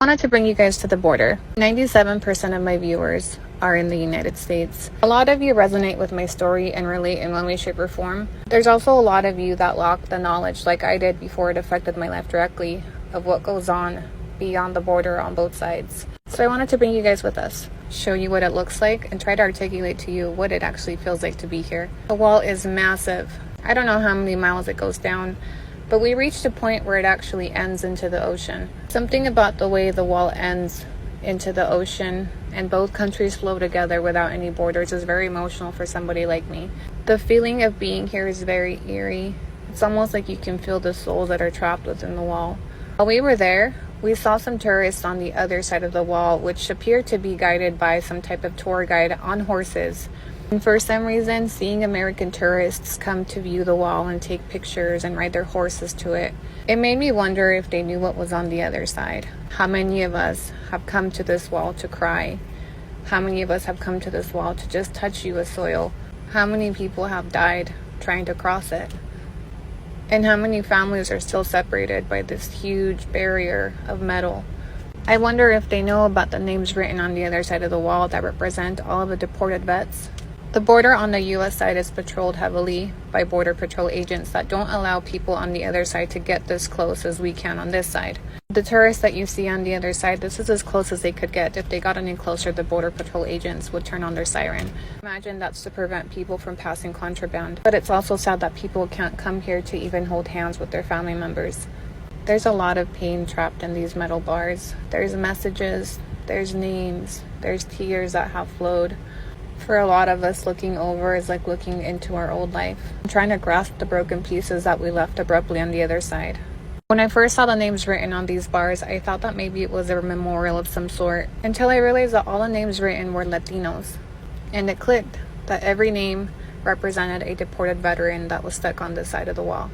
I wanted to bring you guys to the border. 97% of my viewers are in the United States. A lot of you resonate with my story and relate in one way, shape, or form. There's also a lot of you that lack the knowledge, like I did before it affected my life directly, of what goes on beyond the border on both sides. So I wanted to bring you guys with us, show you what it looks like, and try to articulate to you what it actually feels like to be here. The wall is massive. I don't know how many miles it goes down, but we reached a point where it actually ends into the ocean. Something about the way the wall ends into the ocean and both countries flow together without any borders is very emotional for somebody like me. The feeling of being here is very eerie. It's almost like you can feel the souls that are trapped within the wall. While we were there, we saw some tourists on the other side of the wall, which appeared to be guided by some type of tour guide on horses. And for some reason, seeing American tourists come to view the wall and take pictures and ride their horses to it, it made me wonder if they knew what was on the other side. How many of us have come to this wall to cry? How many of us have come to this wall to just touch U.S. soil? How many people have died trying to cross it? And how many families are still separated by this huge barrier of metal? I wonder if they know about the names written on the other side of the wall that represent all of the deported vets. The border on the U.S. side is patrolled heavily by Border Patrol agents that don't allow people on the other side to get this close as we can on this side. The tourists that you see on the other side, this is as close as they could get. If they got any closer, the Border Patrol agents would turn on their siren. Imagine that's to prevent people from passing contraband. But it's also sad that people can't come here to even hold hands with their family members. There's a lot of pain trapped in these metal bars. There's messages, there's names, there's tears that have flowed. For a lot of us, looking over is like looking into our old life. I'm trying to grasp the broken pieces that we left abruptly on the other side. When I first saw the names written on these bars, I thought that maybe it was a memorial of some sort, until I realized that all the names written were Latinos. And it clicked that every name represented a deported veteran that was stuck on this side of the wall.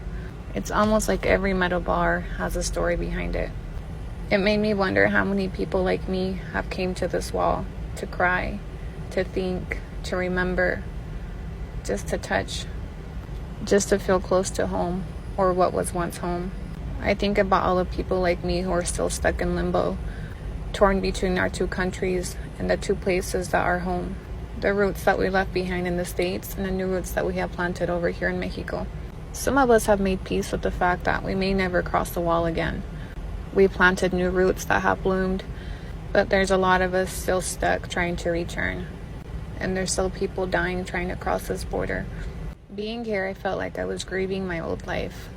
It's almost like every metal bar has a story behind it. It made me wonder how many people like me have came to this wall to cry, to think, to remember, just to touch, just to feel close to home, or what was once home. I think about all the people like me who are still stuck in limbo, torn between our two countries and the two places that are home, the roots that we left behind in the States and the new roots that we have planted over here in Mexico. Some of us have made peace with the fact that we may never cross the wall again. We planted new roots that have bloomed, but there's a lot of us still stuck trying to return. And there's still people dying trying to cross this border. Being here, I felt like I was grieving my old life,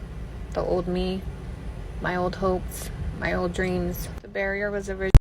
the old me, my old hopes, my old dreams. The barrier was originally